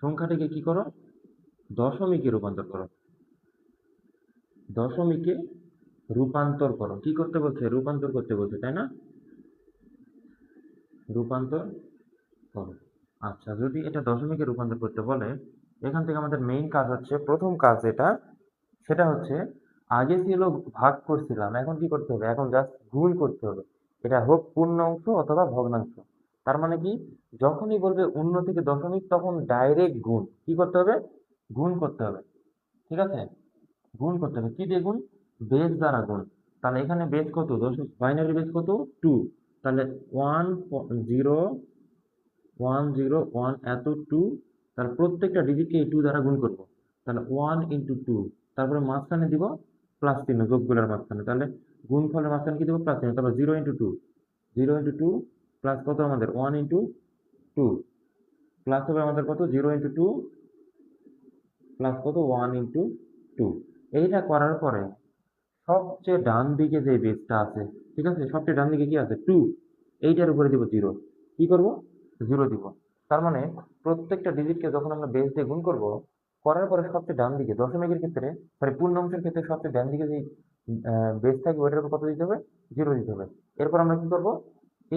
সংখ্যাটিকে কি করো, দশমিকে রূপান্তর করো, দশমিকে রূপান্তর করো। কি করতে বলছে, রূপান্তর করতে বলছে, তাই না? রূপান্তর করো। আচ্ছা, যদি এটা দশমিকে রূপান্তর করতে বলে, এখান থেকে আমাদের মেইন কাজ হচ্ছে, প্রথম কাজ যেটা, সেটা হচ্ছে আগে ছিল ভাগ করছিলাম, এখন কি করতে হবে, এখন জাস্ট গুণ করতে হবে। এটা হোক পূর্ণাংশ অথবা ভগ্নাংশ। তার মানে কি, যখনই বলবে শূন্য থেকে দশমিক তখন ডাইরেক্ট গুণ কি করতে হবে, গুণ করতে হবে। ঠিক আছে, গুণ করতে হবে। কি দিয়ে গুণ, বেস দ্বারা গুণ। তাহলে এখানে বেস কত, দশমিক বাইনারি বেস কত, 2। তাহলে 1 0 1 এত 2, তাহলে প্রত্যেকটা ডিজিটকে এই 2 দ্বারা গুণ করব। তাহলে 1 × 2, তারপরে মাঝখানে দিব প্লাস চিহ্ন, যোগগুলোর মাঝখানে। তাহলে গুণফলের মাঝখানে কি দেবো, প্লাস চিহ্ন। তারপর 0 × 2, 0 × 2 প্লাস কত আমাদের 1 × 2, প্লাস হবে আমাদের কত, 0 × 2 প্লাস কত 1 × 2। এইটা করার পরে সবচেয়ে ডান দিকে যে বেসটা আছে, ঠিক আছে, সবচেয়ে ডান দিকে কি আছে, 2, এইটার উপরে দিব 0। কি করব, 0 দিব। তার মানে প্রত্যেকটা ডিজিটকে যখন আমরা বেস দিয়ে গুণ করব, করার পরে সবচেয়ে ডান দিকে দশমিকের ক্ষেত্রে, সরি পূর্ণাংশের ক্ষেত্রে সবচেয়ে ডান দিকে যে বেস থাকবে ওইটার উপর কত দিতে হবে, 0 দিতে হবে। এরপর আমরা কি করব,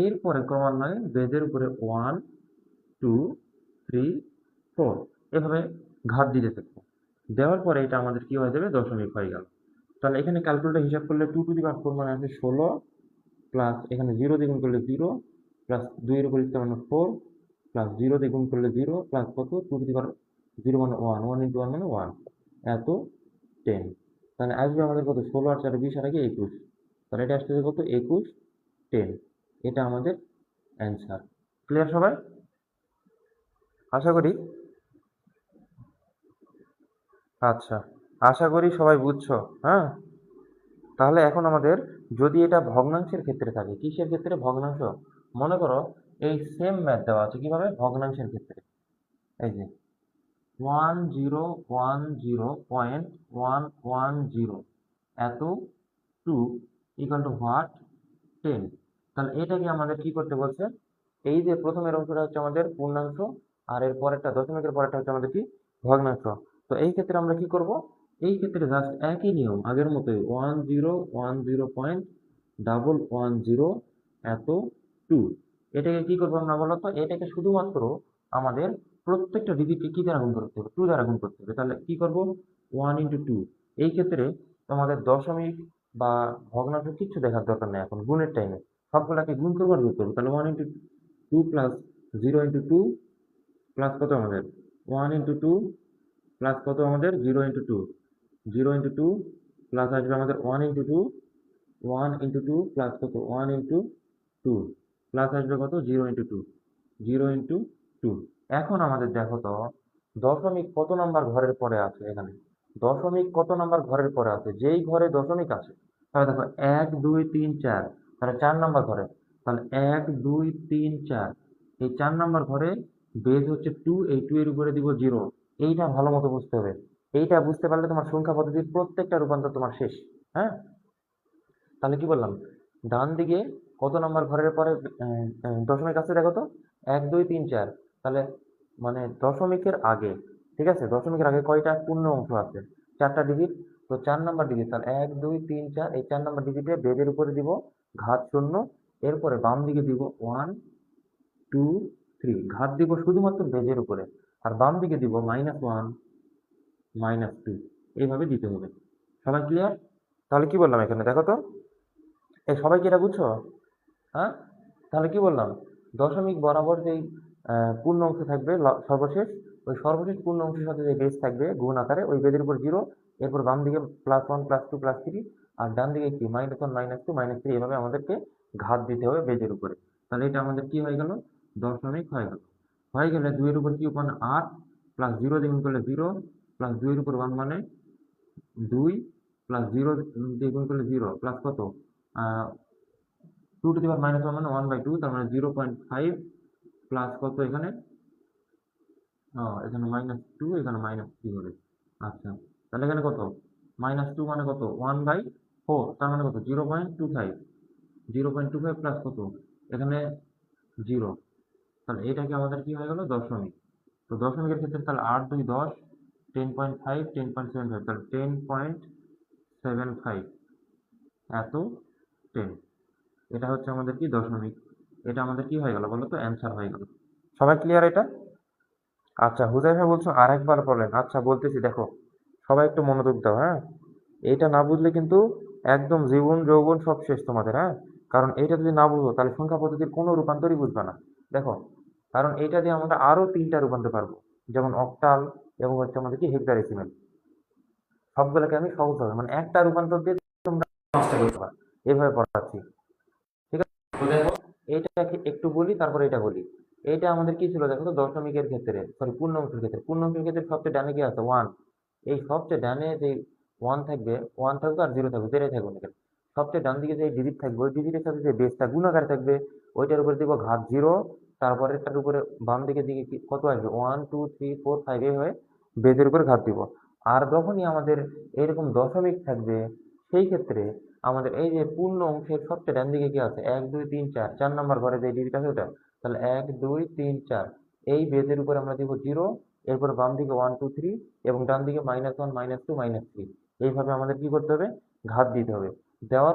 এরপরে ক্রমান্বয়ে বেজের উপরে 1 2 3 4 এভাবে ঘাত দিতে থাকবো। দেওয়ার পরে এটা আমাদের কি হয়ে যাবে, দশমিক হয়ে গেল। তাহলে এখানে ক্যালকুলেটর হিসাব করলে 2 টু দি পাওয়ার 4 মানে আছে 16, প্লাস এখানে 0 দিয়ে গুণ করলে 0, প্লাস 2 এর উপর ইস্তা মানে 4, প্লাস 0 দিয়ে গুণ করলে 0, প্লাস কত 2 টু দি পাওয়ার 0 মানে 1, 1 × 1 মানে 1, এত 10। তাহলে আসবে আমাদের কত, 16 আর 4 20 আর আগে 21। তাহলে এটা আসতেছে কত, 21 10। এটা আমাদের অ্যান্সার। ক্লিয়ার সবাই, আশা করি। আচ্ছা, আশা করি সবাই বুঝছো। হ্যাঁ, তাহলে এখন আমাদের, যদি এটা ভগ্নাংশের ক্ষেত্রে থাকে, কিসের ক্ষেত্রে, ভগ্নাংশ। মনে করো এই সেম ম্যাথ দেওয়া আছে, কিভাবে, ভগ্নাংশের ক্ষেত্রে। এই যে 1010.110 এত 2 ইকুয়াল টু হোয়াট, 10। তাহলে এটাকে আমাদের কি করতে বলছে, এই যে প্রথমের অংশটা হচ্ছে আমাদের পূর্ণাংশ, আর এর পরেরটা দশমিকের পরেরটা হচ্ছে আমাদের কি, ভগ্নাংশ। তো এই ক্ষেত্রে আমরা কি করব, এই ক্ষেত্রে জাস্ট একই নিয়ম আগের মতোই, 1010.110 এত 2, এটাকে কি করবো আমরা বলতো, এটাকে শুধুমাত্র আমাদের প্রত্যেকটা ডিজিটকে কি দ্বারা গুণ করতে হবে, 2 দ্বারা গুণ করতে হবে। তাহলে কি করব, 1 × 2। এই ক্ষেত্রে তোমাদের দশমিক বা ভগ্নাংশ কিচ্ছু দেখার দরকার নেই, এখন গুণের টাইমে সবগুলাকে গুণ করবো আর যোগ করবো। তাহলে 1 × 2 প্লাস 0 × 2 প্লাস কত আমাদের 1 × 2 প্লাস কত আমাদের 0 × 2, 0 × 2 প্লাস আসবে আমাদের 1 × 2, 1 × 2 প্লাস কত 1 × 2 প্লাস আসবে কত 0 × 2, 0 × 2। এখন আমাদের দেখো তো, দশমিক কত নাম্বার ঘরের পরে আছে এখানে, দশমিক কত নাম্বার ঘরের পরে আছে, যেই ঘরে দশমিক আছে। তাহলে দেখো 1 2 3 4, তাহলে 4 নাম্বার ঘরে। তাহলে 1 2 3 4, এই 4 নাম্বার ঘরে বেজ হচ্ছে 2, এই 2 এর উপরে দিব 0। এইটা ভালো মতো বুঝতে হবে। এইটা বুঝতে পারলে তোমার সংখ্যা পদ্ধতির প্রত্যেকটা রূপান্তর তোমার শেষ। হ্যাঁ, তাহলে কি বললাম, ডান দিকে কত নাম্বার ঘরের পরে দশমিক আছে দেখো তো, 1 2 3 4। তাহলে মানে দশমিকের আগে, ঠিক আছে, দশমিকের আগে কয়টা পূর্ণ অংশ আছে, 4টা ডিজিট। তো 4 নাম্বার ডিজিট, তাহলে 1 2 3 4, এই 4 নাম্বার ডিজিটে বেজের উপরে দিব ঘাত শূন্য। এরপরে বাম দিকে দিব 1 2 3, ঘাত দিব শুধুমাত্র বেজের উপরে। আর বাম দিকে দিব -1 -2, এইভাবে দিতে হবে। সবাই ক্লিয়ার? তাহলে কি বললাম এখানে দেখো তো, এই সবাই কি এটা বুঝছো? হ্যাঁ, তাহলে কি বললাম, দশমিক বরাবর যেই পূর্ণ অংশ থাকবে সর্বশেষ, ওই সর্বশেষ পূর্ণ অংশের সাথে যে বেস থাকবে গুণ আকারে, ওই বেজের উপর 0। এরপর বাম দিকে +1 +2 +3, আর ডান দিকে কি -1 -2 -3, এভাবে আমাদেরকে ঘাত দিতে হবে বেজের উপরে। তাহলে এটা আমাদের কি হয়ে গেল, দশমিক হয়ে গেল। হয়ে গেলে 2 এর উপর কি মানে 8, প্লাস 0 দিয়ে গুণ করলে 0, প্লাস 2 এর উপর 1 মানে 2, প্লাস 0 দিয়ে গুণ করলে 0, প্লাস কত 2 টু দি পাওয়ার -1 মানে 1/2, তার মানে 0.5, প্লাস কত এখানে, এখানে -2, এখানে -3 হবে। আচ্ছা, তাহলে এখানে কত, -2 মানে কত 1/4, তার মানে কত 0.25, 0.25 প্লাস কত এখানে 0। তাহলে এটাকে আমাদের কি হয়ে গেল, দশমিক। তো দশমিকের ক্ষেত্রে তাহলে 8 2 10, 10.5 10.75, তাহলে 10.75 এত 10। এটা হচ্ছে আমাদের কি দশমিক, এটা আমাদের কি হয়ে গেল বলো তো, অ্যান্সার হয়ে গেল। সবাই ক্লিয়ার এটা? আচ্ছা হুজাইফা বলছো আরেকবার বলেন। আচ্ছা বলতেছি, দেখো সবাই একটু মনোযোগ দাও, হ্যাঁ। এইটা না বুঝলে কিন্তু একদম জীবন যৌবন সব শেষ তোমাদের, হ্যাঁ। কারণ এইটা যদি না বুঝো তাহলে সংখ্যা পদ্ধতির কোনো রূপান্তরই বুঝবে না। দেখো, কারণ এইটা দিয়ে আমরা আরো 3টা রূপান্তর পারবো, যেমন অক্টাল এবং হচ্ছে আমাদের কি হেক্সাডেসিমেল। সবগুলোকে আমি সহজ হবে মানে একটা রূপান্তর দিয়ে তোমরা নষ্ট করতে পারো, এভাবে পড়াচ্ছি। ঠিক আছে, তো দেখো এইটা একটু বলি তারপরে এটা বলি। এইটা আমাদের কি ছিল দেখো তো, দশমিকের ক্ষেত্রে সরি পূর্ণাংশের ক্ষেত্রে, পূর্ণাংশের ক্ষেত্রে সবচেয়ে ডানে কি আছে, ওয়ান। এই সবচেয়ে ডানে যে ওয়ান থাকবে, ওয়ান থাকবে আর জিরো থাকবে, যেটাই থাকবে না কেন, সবচেয়ে ডান দিকে যে ডিজিট থাকবে ওই ডিজিটের সাথে যে বেসটা গুণাকার থাকবে, ওইটার উপরে দিব ঘাত জিরো। তারপরে তার উপরে বাম দিকে দিকে কত আসবে, 1 2 3 4 5, এইভাবে বেজের উপরে ঘাত দিব। আর যখনই আমাদের এরকম দশমিক থাকবে, সেই ক্ষেত্রে আমাদের এই যে পূর্ণ অংশের সবচেয়ে ডান দিকে কি আছে, 1 2 3 4, 4 নম্বর ঘরে যে ডিজিট আছে ওটা, তাহলে 1 2 3 4, এই বেজের উপরে আমরা দিব জিরো। এরপর বাম দিকে 1 2 3 এবং ডান দিকে -1 -2 -3, এইভাবে আমাদের কি করতে হবে, ঘাত দিতে হবে। দেওয়ার